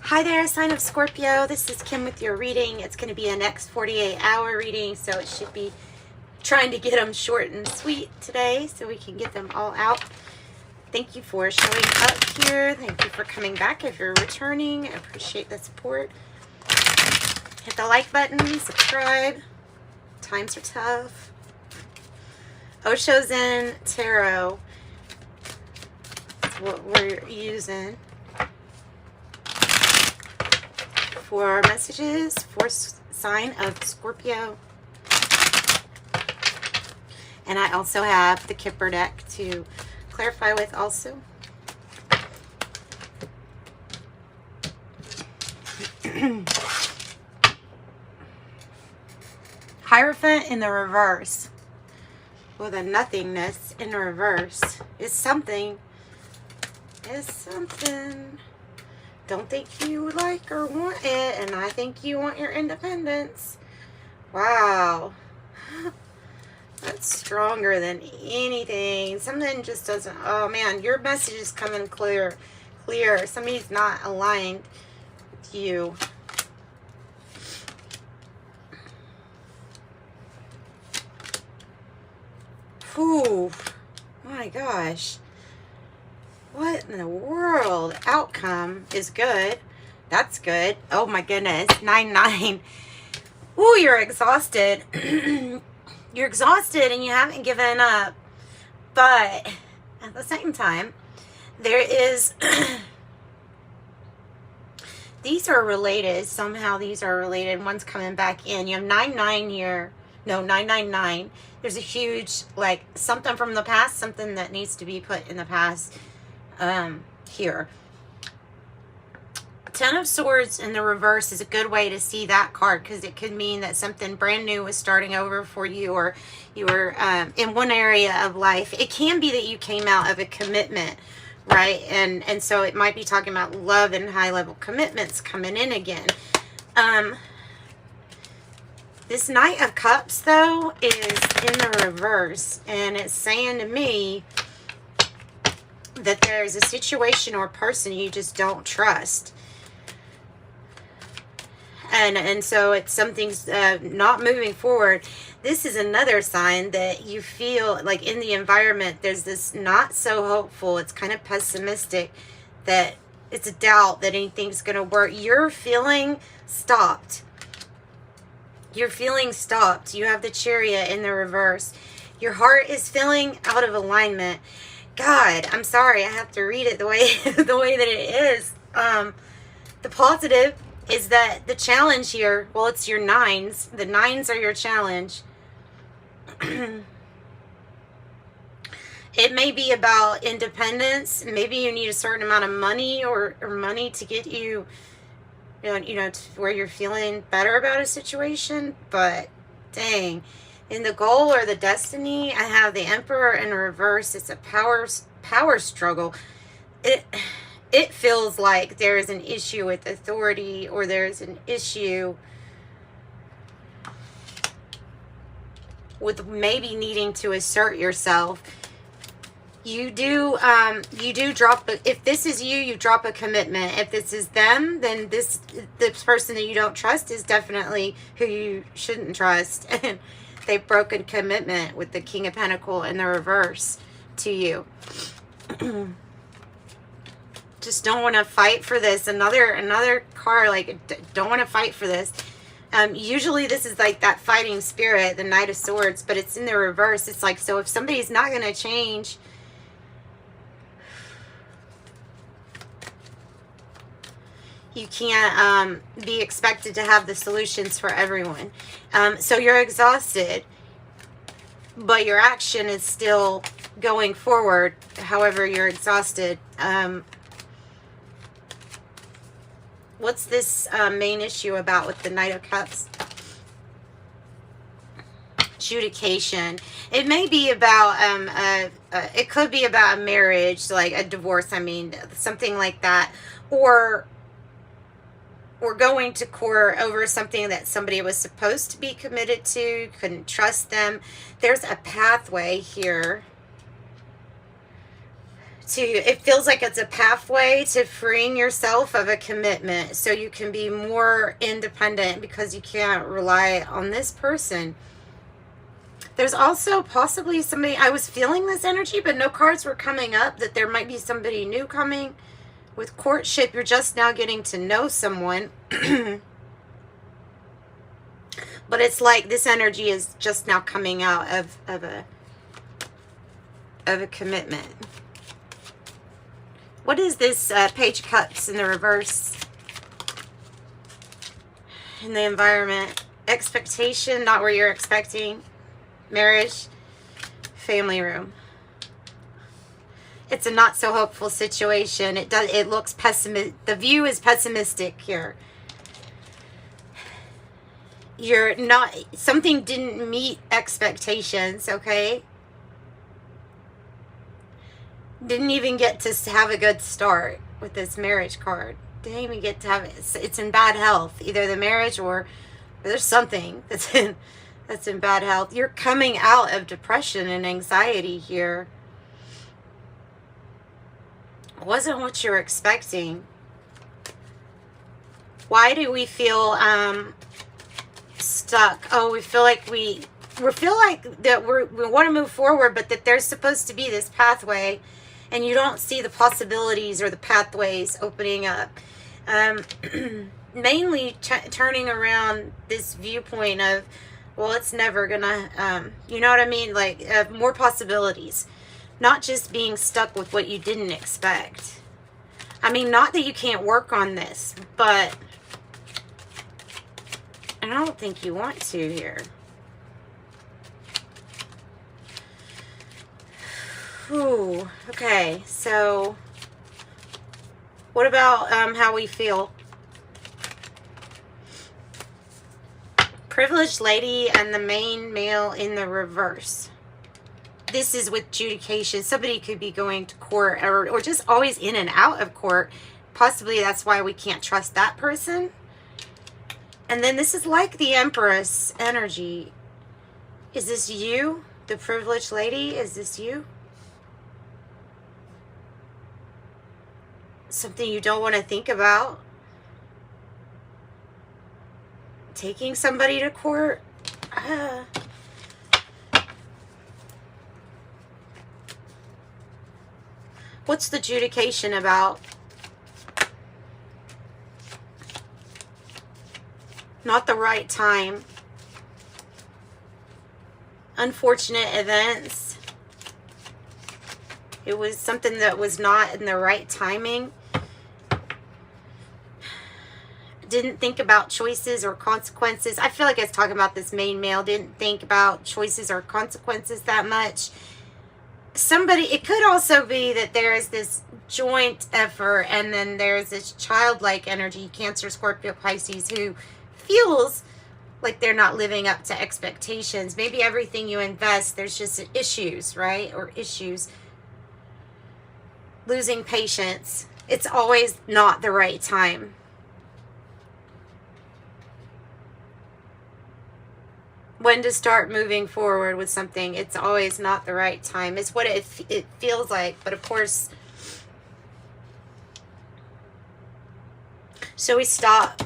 Hi there, sign of Scorpio. This is Kim with your reading. It's going to be a next 48-hour reading, so it should be trying to get them short and sweet today so we can get them all out. Thank you for showing up here. Thank you for coming back if you're returning. I appreciate the support. Hit the like button, subscribe. Times are tough. Osho Zen Tarot. That's what we're using for our messages for sign of Scorpio. And I also have the Kipper deck to clarify with also. Hierophant in the reverse with a nothingness in reverse is something. Don't think you like or want it, and I think you want your independence. Wow. That's stronger than anything. Something just doesn't, oh man, your message is coming clear. Somebody's not aligned with you. Whew. My gosh. What in the world? Outcome is good. That's good. Oh my goodness. 9-9. Ooh, you're exhausted. You're exhausted and you haven't given up. But at the same time, there is... these are related. Somehow these are related. One's coming back in. You have 9-9 here. No, 999. There's a huge, like, something from the past. Something that needs to be put in the past. Here. 10 of Swords in the reverse is a good way to see that card, because it could mean that something brand new was starting over for you, or you were in one area of life. It can be that you came out of a commitment, right? And so it might be talking about love and high level commitments coming in again. This Knight of Cups, though, is in the reverse, and it's saying to me that there's a situation or person you just don't trust. And so it's something's not moving forward. This is another sign that you feel like in the environment there's this not so hopeful. It's kind of pessimistic, that it's a doubt that anything's going to work. You're feeling stopped. You're feeling stopped. You have the Chariot in the reverse. Your heart is feeling out of alignment. God, I'm sorry, I have to read it the way that it is. The positive is that the challenge here, well, it's your 9s. The 9s are your challenge. It may be about independence. Maybe you need a certain amount of money or money to get you, you know, to where you're feeling better about a situation. But dang. In the goal or the destiny, I have the Emperor in reverse. It's a power struggle. It feels like there is an issue with authority, or there's an issue with maybe needing to assert yourself. You do drop if this is you, you drop a commitment. If this is them, then this person that you don't trust is definitely who you shouldn't trust. And they've broken commitment with the King of Pentacles in the reverse to you. Just don't want to fight for this. Another card, like, don't want to fight for this. Usually this is like that fighting spirit, the Knight of Swords, but it's in the reverse. It's like, so if somebody's not going to change, you can't be expected to have the solutions for everyone. So you're exhausted, but your action is still going forward. However, you're exhausted. What's this main issue about with the Knight of Cups? Adjudication. It may be about, it could be about a marriage, like a divorce, I mean, something like that. Or going to court over something that somebody was supposed to be committed to, couldn't trust them. There's a pathway here it feels like it's a pathway to freeing yourself of a commitment so you can be more independent because you can't rely on this person. There's also possibly somebody, I was feeling this energy, but no cards were coming up, that there might be somebody new coming. With courtship, you're just now getting to know someone. But it's like this energy is just now coming out of a commitment. What is this Page of Cups in the reverse? In the environment. Expectation, not where you're expecting. Marriage. Family room. It's a not so hopeful situation. It looks pessimistic. The view is pessimistic here. You're not, something didn't meet expectations, okay? Didn't even get to have a good start with this marriage card. Didn't even get to have it. It's in bad health. Either the marriage or there's something that's in bad health. You're coming out of depression and anxiety here. It wasn't what you were expecting. Why do we feel stuck? Oh, we feel like we feel like that we want to move forward, but that there's supposed to be this pathway, and you don't see the possibilities or the pathways opening up. Mainly turning around this viewpoint of, well, it's never gonna, you know what I mean? Like, more possibilities. Not just being stuck with what you didn't expect. I mean, not that you can't work on this, but I don't think you want to here. Ooh, okay, so what about how we feel? Privileged lady and the main male in the reverse. This is with adjudication. Somebody could be going to court or just always in and out of court. Possibly that's why we can't trust that person. And then this is like the Empress energy. Is this you? The privileged lady? Is this you? Something you don't want to think about? Taking somebody to court? What's the adjudication about? Not the right time. Unfortunate events. It was something that was not in the right timing. Didn't think about choices or consequences. I feel like I was talking about this main male. Didn't think about choices or consequences that much. Somebody, it could also be that there is this joint effort, and then there's this childlike energy, Cancer, Scorpio, Pisces, who feels like they're not living up to expectations. Maybe everything you invest, there's just issues, right? Or issues. Losing patience. It's always not the right time. When to start moving forward with something, it's always not the right time. It's what it feels like, but of course. So we stop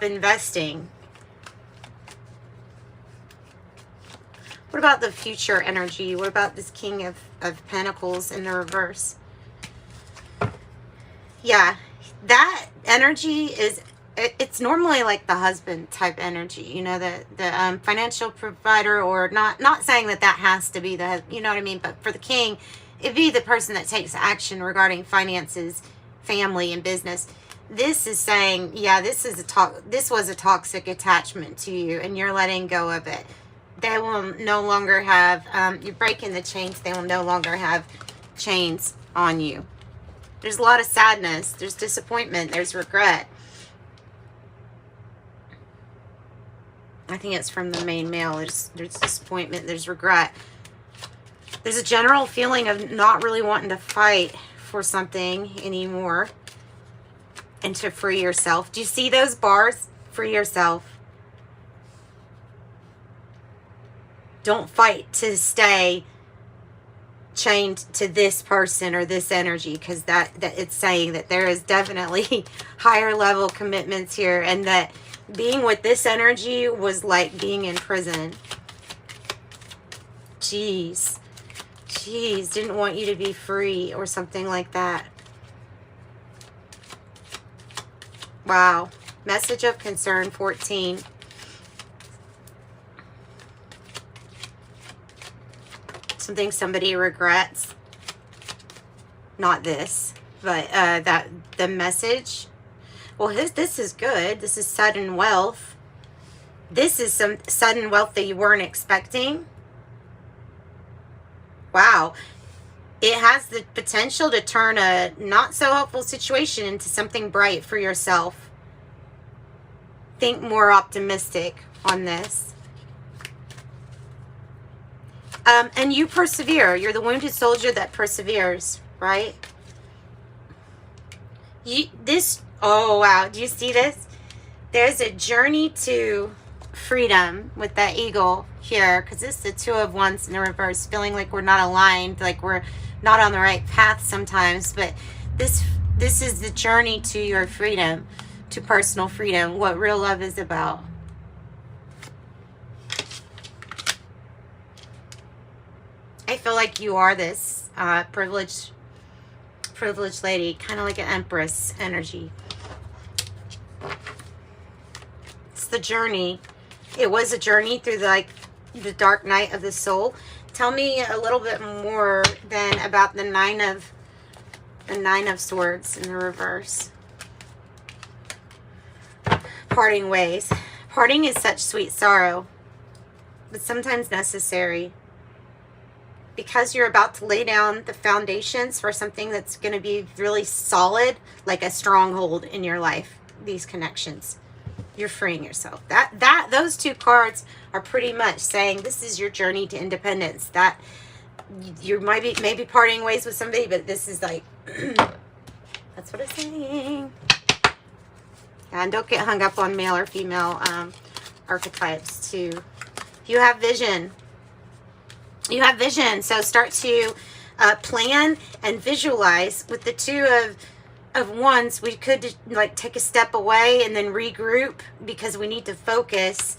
investing. What about the future energy? What about this King of Pentacles in the reverse? Yeah, that energy is, it's normally like the husband type energy, you know, the financial provider, or not saying that has to be the, you know what I mean, but for the king, it'd be the person that takes action regarding finances, family, and business. This is saying, yeah, this was a toxic attachment to you, and you're letting go of it. They will no longer have, you're breaking the chains. They will no longer have chains on you. There's a lot of sadness. There's disappointment. There's regret. I think it's from the main male. There's disappointment. There's regret. There's a general feeling of not really wanting to fight for something anymore. And to free yourself. Do you see those bars? Free yourself. Don't fight to stay chained to this person or this energy, because that it's saying that there is definitely higher level commitments here, and that being with this energy was like being in prison. Jeez, didn't want you to be free or something like that. Wow. Message of concern 14. Something somebody regrets. Not this, but that the message. Well, this is good. This is sudden wealth. This is some sudden wealth that you weren't expecting. Wow. It has the potential to turn a not so helpful situation into something bright for yourself. Think more optimistic on this. And you persevere. You're the wounded soldier that perseveres, right? Oh, wow. Do you see this? There's a journey to freedom with that eagle here, because it's the Two of Wands in the reverse, feeling like we're not aligned, like we're not on the right path sometimes. But this is the journey to your freedom, to personal freedom, what real love is about. I feel like you are this privileged lady, kind of like an empress energy. It's the journey. It was a journey through the dark night of the soul. Tell me a little bit more then about the Nine of Swords in the reverse. Parting ways. Parting is such sweet sorrow, but sometimes necessary. Because you're about to lay down the foundations for something that's going to be really solid, like a stronghold in your life. These connections, you're freeing yourself. Those two cards are pretty much saying this is your journey to independence. That you might be maybe parting ways with somebody, but this is like that's what it's saying. And don't get hung up on male or female archetypes too. You have vision. You have vision, so start to plan and visualize. With the Two of Wands, we could like take a step away and then regroup because we need to focus.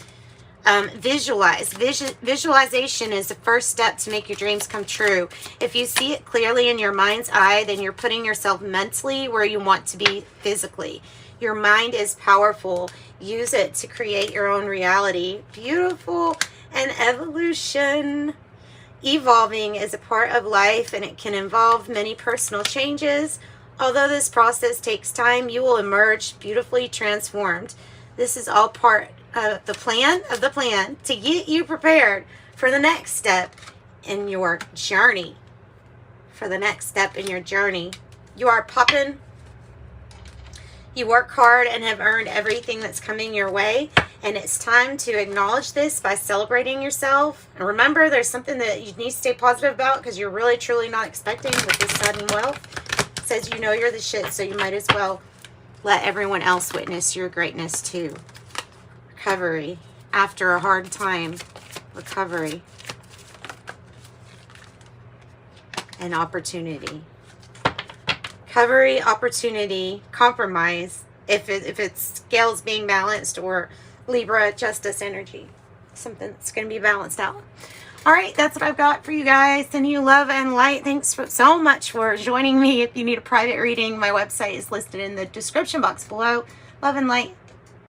Visualize. Visualization is the first step to make your dreams come true. If you see it clearly in your mind's eye, then you're putting yourself mentally where you want to be physically. Your mind is powerful. Use it to create your own reality. Beautiful. And evolution. Evolving is a part of life, and it can involve many personal changes. Although this process takes time, you will emerge beautifully transformed. This is all part of the plan to get you prepared for the next step in your journey. You are popping. You work hard and have earned everything that's coming your way. And it's time to acknowledge this by celebrating yourself. And remember, there's something that you need to stay positive about because you're really, truly not expecting with this sudden wealth. It says you know you're the shit, so you might as well let everyone else witness your greatness too. Recovery. After a hard time. Recovery. And opportunity. Recovery, opportunity, compromise. If it's scales being balanced, or Libra, justice energy. Something that's going to be balanced out. All right, that's what I've got for you guys. Sending you love and light. Thanks so much for joining me. If you need a private reading, my website is listed in the description box below. Love and light.